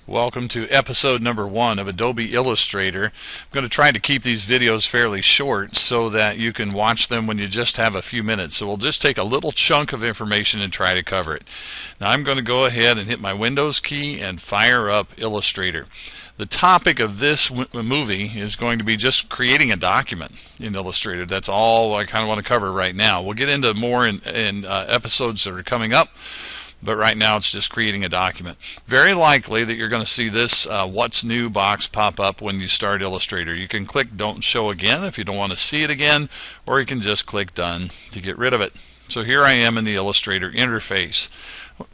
Welcome to episode number 1 of Adobe Illustrator. I'm going to try to keep these videos fairly short so that you can watch them when you just have a few minutes. So we'll just take a little chunk of information and try to cover it. Now I'm going to go ahead and hit my Windows key and fire up Illustrator. The topic of this movie is going to be just creating a document in Illustrator. That's all I kind of want to cover right now. We'll get into more in episodes that are coming up. But right now it's just creating a document. Very likely that you're going to see this What's New box pop up when you start Illustrator. You can click Don't Show Again if you don't want to see it again, or you can just click Done to get rid of it. So here I am in the Illustrator interface.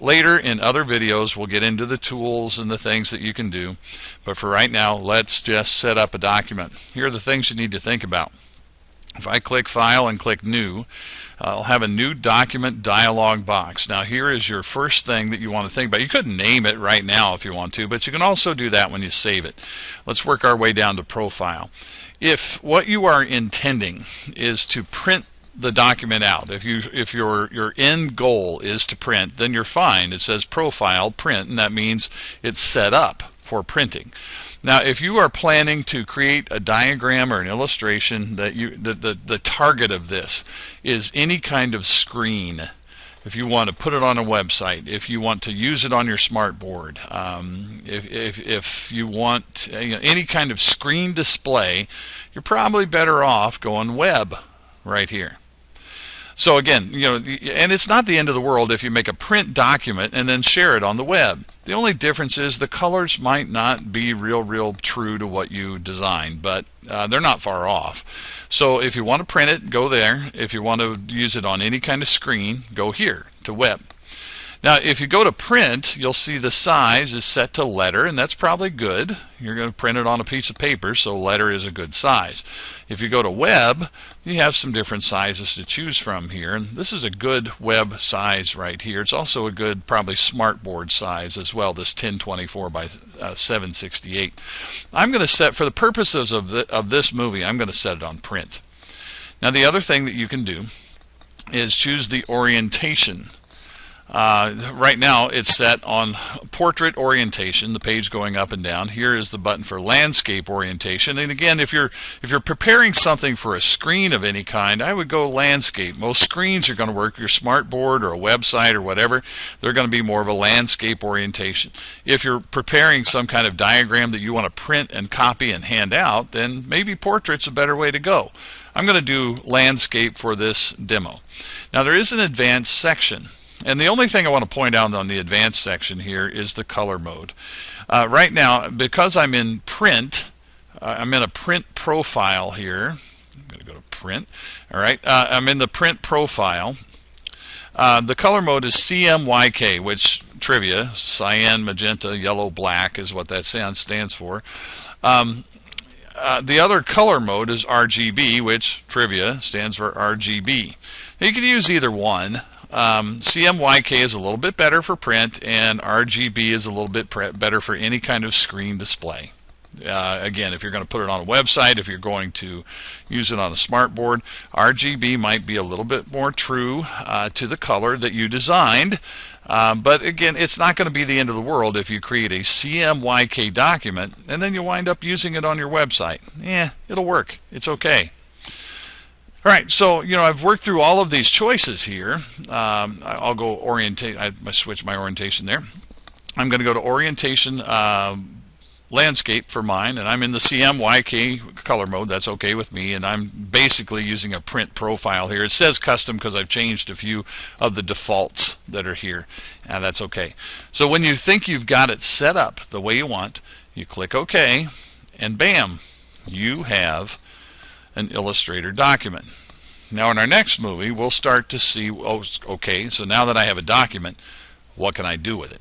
Later in other videos we'll get into the tools and the things that you can do. But for right now, let's just set up a document. Here are the things you need to think about. If I click File and click New, I'll have a new document dialog box. Now here is your first thing that you want to think about. You could name it right now if you want to, but you can also do that when you save it. Let's work our way down to Profile. If what you are intending is to print the document out, if your end goal is to print, then you're fine. It says Profile, Print, and that means it's set up for printing. Now, if you are planning to create a diagram or an illustration that the target of this is any kind of screen, if you want to put it on a website, if you want to use it on your smartboard, if you want any kind of screen display, you're probably better off going web right here. So again, and it's not the end of the world if you make a print document and then share it on the web. The only difference is the colors might not be real true to what you designed, but they're not far off. So if you want to print it, go there. If you want to use it on any kind of screen, go here to web. Now if you go to print, you'll see the size is set to letter, and that's probably good. You're going to print it on a piece of paper, so letter is a good size. If you go to web, you have some different sizes to choose from here, and this is a good web size right here. It's also a good probably smartboard size as well, this 1024 by 768. I'm going to set, for the purposes of this movie, I'm going to set it on print. Now the other thing that you can do is choose the orientation. Right now it's set on portrait orientation, the page going up and down. Here is the button for landscape orientation, and again, if you're preparing something for a screen of any kind, I would go landscape. Most screens are going to work, your smartboard or a website or whatever, they're going to be more of a landscape orientation. If you're preparing some kind of diagram that you want to print and copy and hand out, then maybe portrait's a better way to go. I'm going to do landscape for this demo. Now there is an advanced section. And the only thing I want to point out on the advanced section here is the color mode. Right now, because I'm in print, I'm in a print profile here. I'm going to go to print. All right, I'm in the print profile. The color mode is CMYK, which trivia, cyan, magenta, yellow, black is what that stands for. The other color mode is RGB, which trivia stands for RGB. You can use either one. CMYK is a little bit better for print, and RGB is a little bit better for any kind of screen display. Again, if you're going to put it on a website, if you're going to use it on a smartboard, RGB might be a little bit more true to the color that you designed. But again, it's not going to be the end of the world if you create a CMYK document and then you wind up using it on your website. It'll work. It's okay. All right, so I've worked through all of these choices here. I'll go orientate. I switch my orientation there. I'm going to go to orientation landscape for mine, and I'm in the CMYK color mode. That's okay with me, and I'm basically using a print profile here. It says custom because I've changed a few of the defaults that are here, and that's okay. So when you think you've got it set up the way you want, you click OK, and bam, you have an Illustrator document. Now in our next movie we'll start to see, okay, so now that I have a document, what can I do with it?